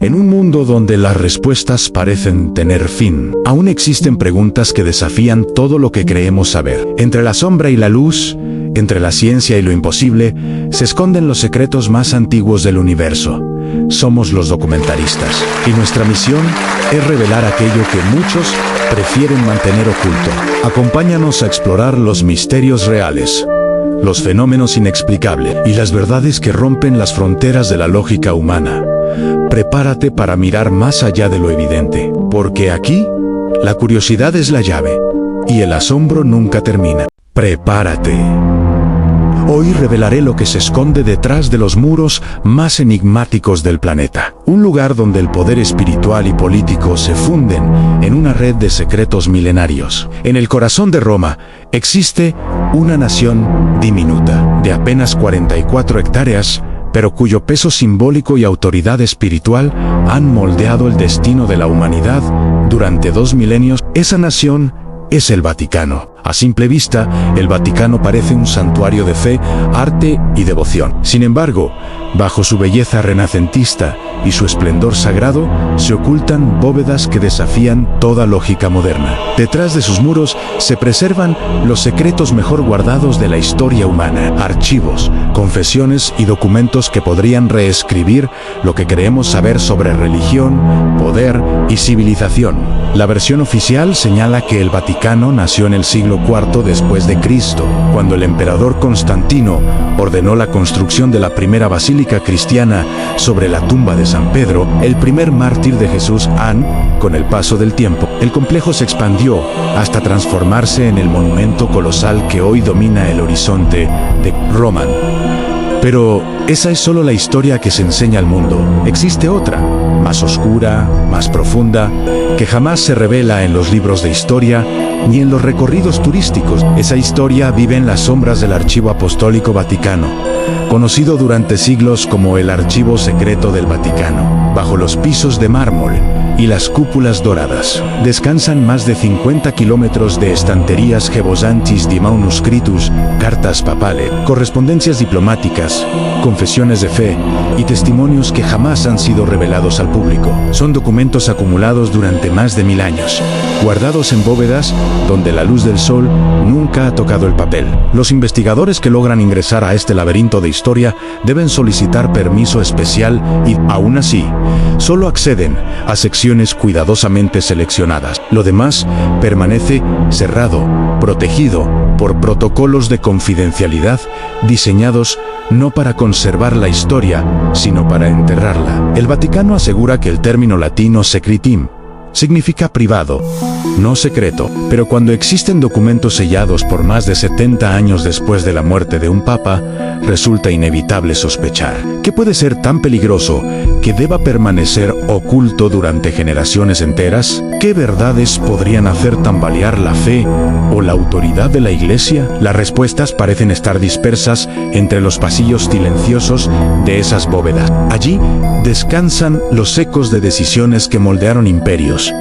En un mundo donde las respuestas parecen tener fin, aún existen preguntas que desafían todo lo que creemos saber. Entre la sombra y la luz, entre la ciencia y lo imposible, se esconden los secretos más antiguos del universo. Somos los documentaristas, y nuestra misión es revelar aquello que muchos prefieren mantener oculto. Acompáñanos a explorar los misterios reales, los fenómenos inexplicables y las verdades que rompen las fronteras de la lógica humana. Prepárate para mirar más allá de lo evidente, porque aquí, la curiosidad es la llave, y el asombro nunca termina. Prepárate. Hoy revelaré lo que se esconde detrás de los muros más enigmáticos del planeta. Un lugar donde el poder espiritual y político se funden en una red de secretos milenarios. En el corazón de Roma existe una nación diminuta, de apenas 44 hectáreas, pero cuyo peso simbólico y autoridad espiritual han moldeado el destino de la humanidad durante 2 milenios. Esa nación es el Vaticano. A simple vista, el Vaticano parece un santuario de fe, arte y devoción. Sin embargo, bajo su belleza renacentista y su esplendor sagrado, se ocultan bóvedas que desafían toda lógica moderna. Detrás de sus muros se preservan los secretos mejor guardados de la historia humana, archivos, confesiones y documentos que podrían reescribir lo que creemos saber sobre religión, poder y civilización. La versión oficial señala que el Vaticano nació en el siglo IV después de Cristo, cuando el emperador Constantino ordenó la construcción de la primera basílica cristiana sobre la tumba de San Pedro, el primer mártir de Jesús. Con el paso del tiempo, el complejo se expandió hasta transformarse en el monumento colosal que hoy domina el horizonte de Roma. Pero esa es solo la historia que se enseña al mundo. Existe otra, más oscura, más profunda, que jamás se revela en los libros de historia ni en los recorridos turísticos. Esa historia vive en las sombras del Archivo Apostólico Vaticano, conocido durante siglos como el Archivo Secreto del Vaticano. Bajo los pisos de mármol y las cúpulas doradas descansan más de 50 kilómetros de estanterías gebosantis di manuscritus, cartas papales, correspondencias diplomáticas, confesiones de fe y testimonios que jamás han sido revelados al público. Son documentos acumulados durante más de 1000 años, guardados en bóvedas donde la luz del sol nunca ha tocado el papel. Los investigadores que logran ingresar a este laberinto de historia deben solicitar permiso especial y, aún así, solo acceden a secciones cuidadosamente seleccionadas. Lo demás permanece cerrado, protegido por protocolos de confidencialidad diseñados no para conservar la historia, sino para enterrarla. El Vaticano asegura que el término latino secretum significa privado, no secreto, pero cuando existen documentos sellados por más de 70 años después de la muerte de un papa, resulta inevitable sospechar que puede ser tan peligroso que deba permanecer oculto durante generaciones enteras. ¿Qué verdades podrían hacer tambalear la fe o la autoridad de la Iglesia? Las respuestas parecen estar dispersas entre los pasillos silenciosos de esas bóvedas. Allí descansan los ecos de decisiones que moldearon imperios,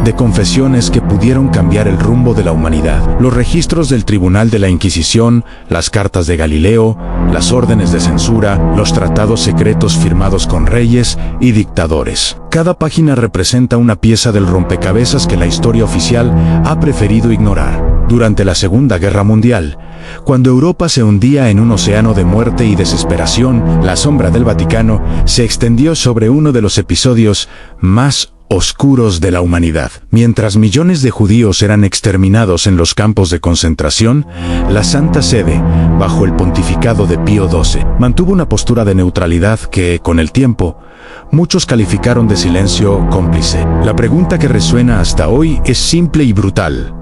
de confesiones que pudieron cambiar el rumbo de la humanidad, los registros del Tribunal de la Inquisición, las cartas de Galileo, las órdenes de censura, los tratados secretos firmados con reyes y dictadores. Cada página representa una pieza del rompecabezas que la historia oficial ha preferido ignorar. Durante la Segunda Guerra Mundial, cuando Europa se hundía en un océano de muerte y desesperación, la sombra del Vaticano se extendió sobre uno de los episodios más oscuros de la humanidad. Mientras millones de judíos eran exterminados en los campos de concentración, la Santa Sede, bajo el pontificado de Pío XII, mantuvo una postura de neutralidad que, con el tiempo, muchos calificaron de silencio cómplice. La pregunta que resuena hasta hoy es simple y brutal.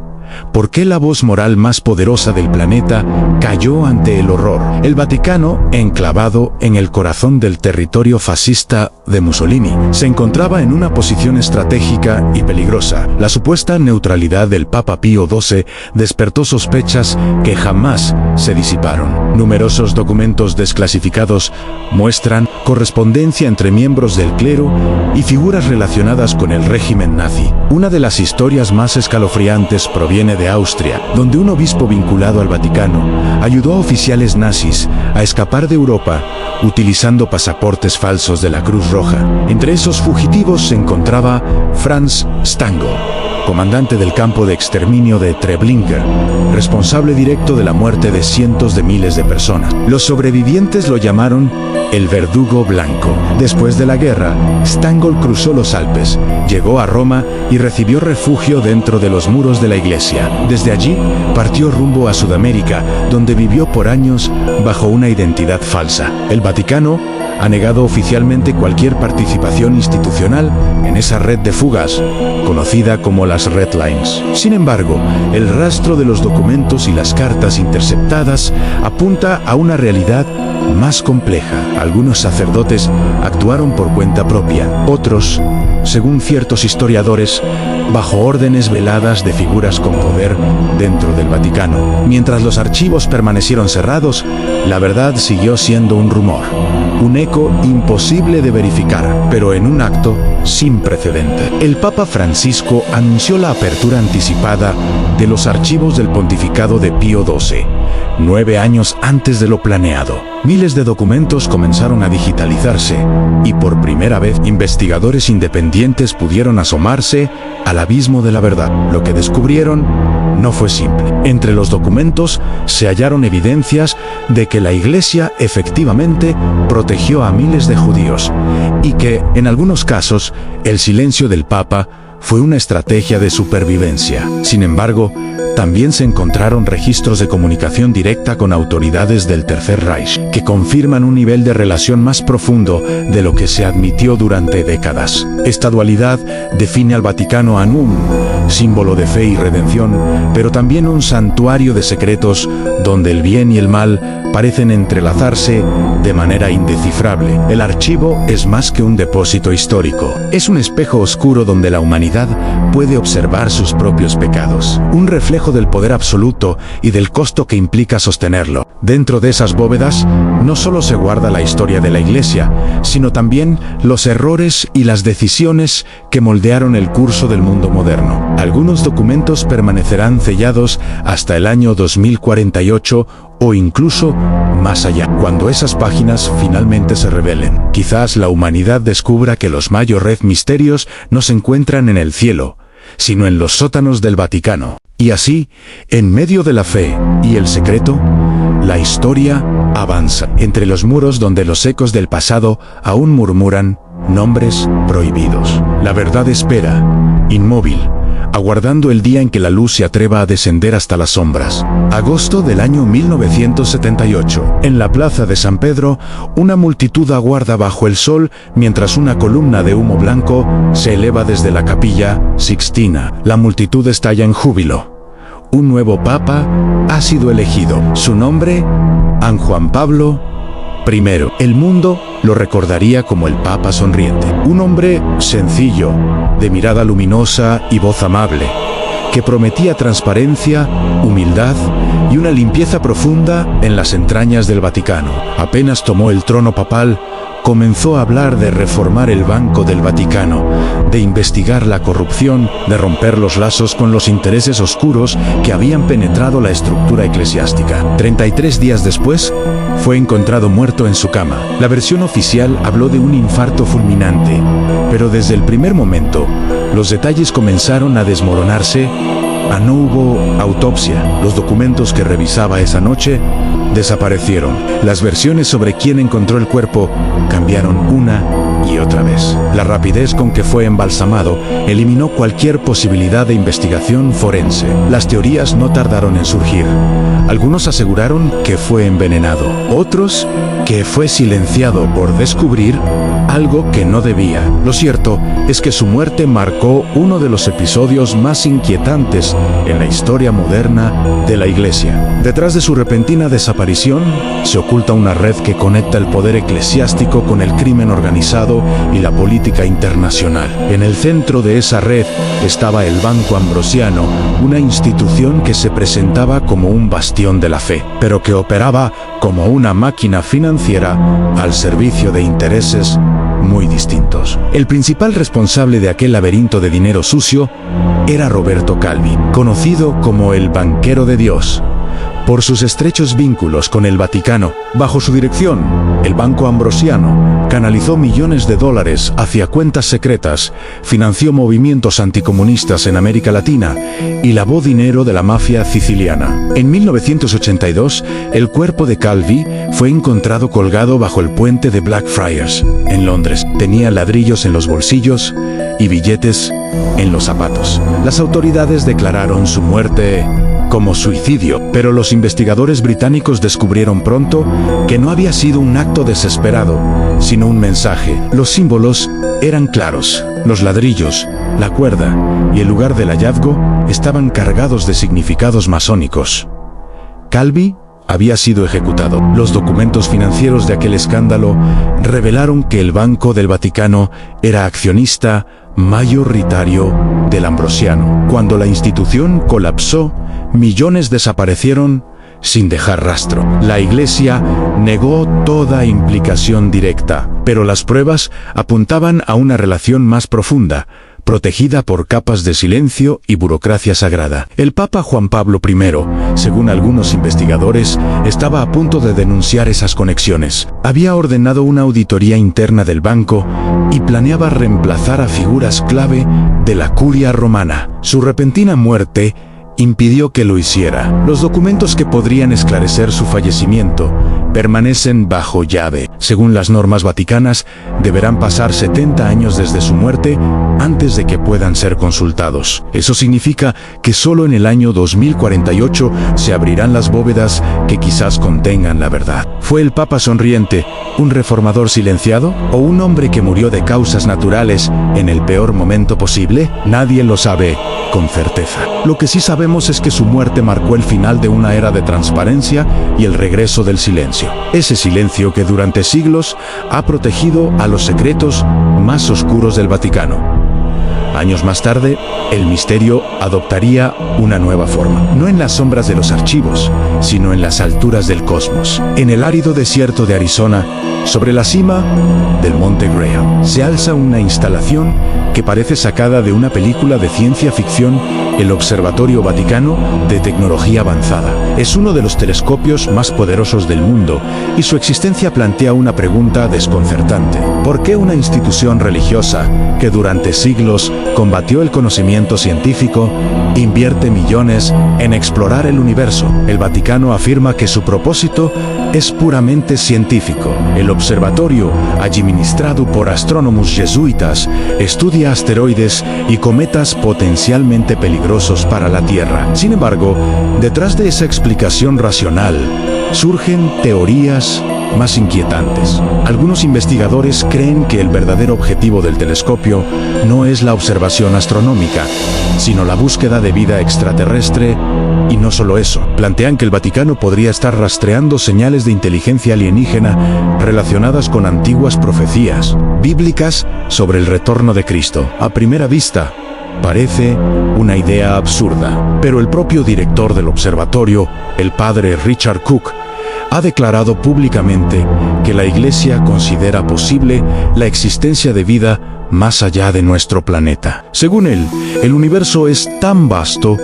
¿Por qué la voz moral más poderosa del planeta cayó ante el horror? El Vaticano, enclavado en el corazón del territorio fascista de Mussolini, se encontraba en una posición estratégica y peligrosa. La supuesta neutralidad del Papa Pío XII despertó sospechas que jamás se disiparon. Numerosos documentos desclasificados muestran correspondencia entre miembros del clero y figuras relacionadas con el régimen nazi. Una de las historias más escalofriantes proviene proviene de Austria, donde un obispo vinculado al Vaticano ayudó a oficiales nazis a escapar de Europa utilizando pasaportes falsos de la Cruz Roja. Entre esos fugitivos se encontraba Franz Stangl, comandante del campo de exterminio de Treblinka, responsable directo de la muerte de cientos de miles de personas. Los sobrevivientes lo llamaron el Verdugo Blanco. Después de la guerra, Stangl cruzó los Alpes, llegó a Roma y recibió refugio dentro de los muros de la iglesia. Desde allí, partió rumbo a Sudamérica, donde vivió por años bajo una identidad falsa. El Vaticano ha negado oficialmente cualquier participación institucional en esa red de fugas, conocida como las Red Lines. Sin embargo, el rastro de los documentos y las cartas interceptadas apunta a una realidad más compleja. Algunos sacerdotes actuaron por cuenta propia, otros, según ciertos historiadores, bajo órdenes veladas de figuras con poder dentro del Vaticano. Mientras los archivos permanecieron cerrados, la verdad siguió siendo un rumor, un eco imposible de verificar, pero en un acto sin precedente. El Papa Francisco anunció la apertura anticipada de los archivos del pontificado de Pío XII, 9 años antes de lo planeado. Miles de documentos comenzaron a digitalizarse y por primera vez investigadores independientes pudieron asomarse al abismo de la verdad. Lo que descubrieron no fue simple. Entre los documentos se hallaron evidencias de que la Iglesia efectivamente protegió a miles de judíos y que, en algunos casos, el silencio del Papa fue una estrategia de supervivencia. Sin embargo, también se encontraron registros de comunicación directa con autoridades del Tercer Reich, que confirman un nivel de relación más profundo de lo que se admitió durante décadas. Esta dualidad define al Vaticano Annum, símbolo de fe y redención, pero también un santuario de secretos donde el bien y el mal parecen entrelazarse de manera indescifrable. El archivo es más que un depósito histórico. Es un espejo oscuro donde la humanidad puede observar sus propios pecados. Un reflejo del poder absoluto y del costo que implica sostenerlo. Dentro de esas bóvedas no solo se guarda la historia de la Iglesia, sino también los errores y las decisiones que moldearon el curso del mundo moderno. Algunos documentos permanecerán sellados hasta el año 2048 o incluso más allá. Cuando esas páginas finalmente se revelen, quizás la humanidad descubra que los mayores misterios no se encuentran en el cielo, sino en los sótanos del Vaticano. Y así, en medio de la fe y el secreto, la historia avanza entre los muros donde los ecos del pasado aún murmuran nombres prohibidos. La verdad espera, inmóvil, aguardando el día en que la luz se atreva a descender hasta las sombras. Agosto del año 1978. En la plaza de San Pedro, una multitud aguarda bajo el sol mientras una columna de humo blanco se eleva desde la Capilla Sixtina. La multitud estalla en júbilo. Un nuevo papa ha sido elegido. Su nombre, San Juan Pablo I. El mundo lo recordaría como el Papa sonriente. Un hombre sencillo, de mirada luminosa y voz amable, que prometía transparencia, humildad y una limpieza profunda en las entrañas del Vaticano. Apenas tomó el trono papal, comenzó a hablar de reformar el Banco del Vaticano, de investigar la corrupción, de romper los lazos con los intereses oscuros que habían penetrado la estructura eclesiástica. 33 días después, fue encontrado muerto en su cama. La versión oficial habló de un infarto fulminante, pero desde el primer momento, los detalles comenzaron a desmoronarse. No hubo autopsia. Los documentos que revisaba esa noche desaparecieron. Las versiones sobre quién encontró el cuerpo cambiaron una y otra vez. La rapidez con que fue embalsamado eliminó cualquier posibilidad de investigación forense. Las teorías no tardaron en surgir. Algunos aseguraron que fue envenenado, otros que fue silenciado por descubrir algo que no debía. Lo cierto es que su muerte marcó uno de los episodios más inquietantes en la historia moderna de la Iglesia. Detrás de su repentina desaparición se oculta una red que conecta el poder eclesiástico con el crimen organizado y la política internacional. En el centro de esa red estaba el Banco Ambrosiano, una institución que se presentaba como un bastión de la fe, pero que operaba como una máquina financiera al servicio de intereses muy distintos. El principal responsable de aquel laberinto de dinero sucio era Roberto Calvi, conocido como el banquero de Dios. Por sus estrechos vínculos con el Vaticano, bajo su dirección, el Banco Ambrosiano canalizó millones de dólares hacia cuentas secretas, financió movimientos anticomunistas en América Latina y lavó dinero de la mafia siciliana. En 1982, el cuerpo de Calvi fue encontrado colgado bajo el puente de Blackfriars, en Londres. Tenía ladrillos en los bolsillos y billetes en los zapatos. Las autoridades declararon su muerte como suicidio, pero los investigadores británicos descubrieron pronto que no había sido un acto desesperado, sino un mensaje. Los símbolos eran claros. Los ladrillos, la cuerda y el lugar del hallazgo estaban cargados de significados masónicos. Calvi había sido ejecutado. Los documentos financieros de aquel escándalo revelaron que el Banco del Vaticano era accionista mayoritario del Ambrosiano. Cuando la institución colapsó, millones desaparecieron sin dejar rastro. La Iglesia negó toda implicación directa, pero las pruebas apuntaban a una relación más profunda, protegida por capas de silencio y burocracia sagrada. El Papa Juan Pablo I, según algunos investigadores, estaba a punto de denunciar esas conexiones. Había ordenado una auditoría interna del banco y planeaba reemplazar a figuras clave de la curia romana. Su repentina muerte impidió que lo hiciera. Los documentos que podrían esclarecer su fallecimiento permanecen bajo llave. Según las normas vaticanas, deberán pasar 70 años desde su muerte antes de que puedan ser consultados. Eso significa que solo en el año 2048 se abrirán las bóvedas que quizás contengan la verdad. ¿Fue el Papa sonriente un reformador silenciado o un hombre que murió de causas naturales en el peor momento posible? Nadie lo sabe con certeza. Lo que sí sabemos es que su muerte marcó el final de una era de transparencia y el regreso del silencio. Ese silencio que durante siglos ha protegido a los secretos más oscuros del Vaticano. Años más tarde, el misterio adoptaría una nueva forma. No en las sombras de los archivos, sino en las alturas del cosmos. En el árido desierto de Arizona, sobre la cima del Monte Graham, se alza una instalación que parece sacada de una película de ciencia ficción, el Observatorio Vaticano de Tecnología Avanzada. Es uno de los telescopios más poderosos del mundo y su existencia plantea una pregunta desconcertante. ¿Por qué una institución religiosa que durante siglos combatió el conocimiento científico invierte millones en explorar el universo? El Vaticano afirma que su propósito es puramente científico. El observatorio, administrado por astrónomos jesuitas, estudia asteroides y cometas potencialmente peligrosos para la Tierra. Sin embargo, detrás de esa explicación racional, surgen teorías más inquietantes. Algunos investigadores creen que el verdadero objetivo del telescopio no es la observación astronómica, sino la búsqueda de vida extraterrestre. Y no solo eso, plantean que el Vaticano podría estar rastreando señales de inteligencia alienígena relacionadas con antiguas profecías bíblicas sobre el retorno de Cristo. A primera vista, parece una idea absurda, pero el propio director del observatorio, el padre Richard Cook, ha declarado públicamente que la Iglesia considera posible la existencia de vida más allá de nuestro planeta. Según él, el universo es tan vasto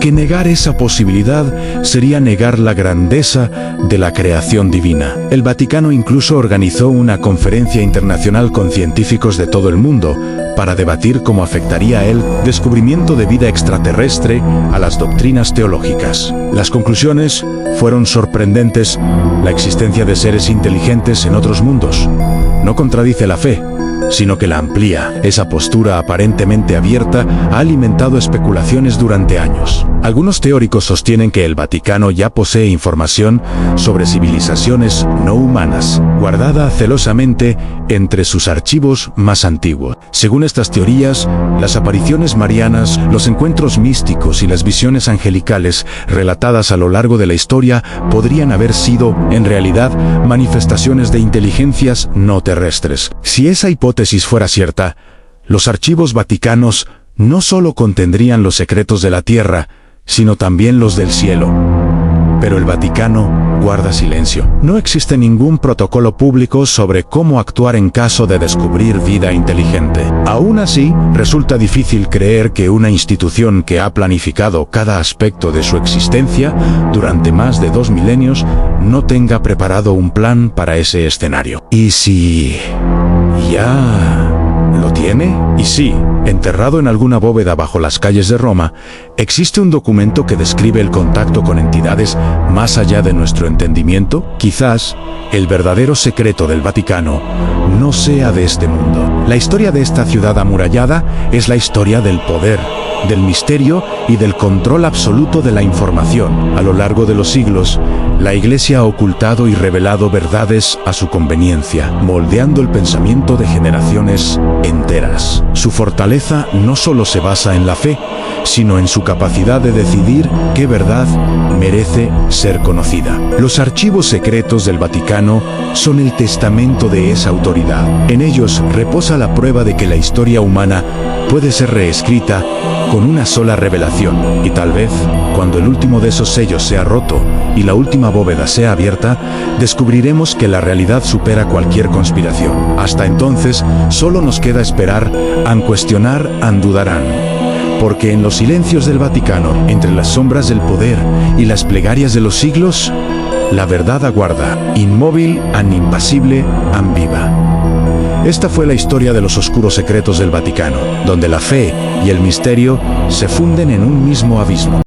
que negar esa posibilidad sería negar la grandeza de la creación divina. El Vaticano incluso organizó una conferencia internacional con científicos de todo el mundo para debatir cómo afectaría el descubrimiento de vida extraterrestre a las doctrinas teológicas. Las conclusiones fueron sorprendentes. La existencia de seres inteligentes en otros mundos no contradice la fe, sino que la amplía. Esa postura aparentemente abierta ha alimentado especulaciones durante años. Algunos teóricos sostienen que el Vaticano ya posee información sobre civilizaciones no humanas, guardada celosamente entre sus archivos más antiguos. Según estas teorías, las apariciones marianas, los encuentros místicos y las visiones angelicales relatadas a lo largo de la historia podrían haber sido, en realidad, manifestaciones de inteligencias no terrestres. Si esa hipótesis fuera cierta, los archivos vaticanos no solo contendrían los secretos de la tierra, sino también los del cielo. Pero el Vaticano guarda silencio. No existe ningún protocolo público sobre cómo actuar en caso de descubrir vida inteligente. Aún así, resulta difícil creer que una institución que ha planificado cada aspecto de su existencia durante más de 2 milenios no tenga preparado un plan para ese escenario. ¿Y si ya lo tiene? Y sí, enterrado en alguna bóveda bajo las calles de Roma, existe un documento que describe el contacto con entidades más allá de nuestro entendimiento. Quizás el verdadero secreto del Vaticano no sea de este mundo. La historia de esta ciudad amurallada es la historia del poder, del misterio y del control absoluto de la información. A lo largo de los siglos, la Iglesia ha ocultado y revelado verdades a su conveniencia, moldeando el pensamiento de generaciones enteras. Su fortaleza no solo se basa en la fe, sino en su capacidad de decidir qué verdad merece ser conocida. Los archivos secretos del Vaticano son el testamento de esa autoridad. En ellos reposa la prueba de que la historia humana puede ser reescrita con una sola revelación, y tal vez, cuando el último de esos sellos sea roto y la última bóveda sea abierta, descubriremos que la realidad supera cualquier conspiración. Hasta entonces, solo nos queda esperar, an cuestionar, an dudarán. Porque en los silencios del Vaticano, entre las sombras del poder y las plegarias de los siglos, la verdad aguarda, inmóvil, an impasible, an viva. Esta fue la historia de los oscuros secretos del Vaticano, donde la fe y el misterio se funden en un mismo abismo.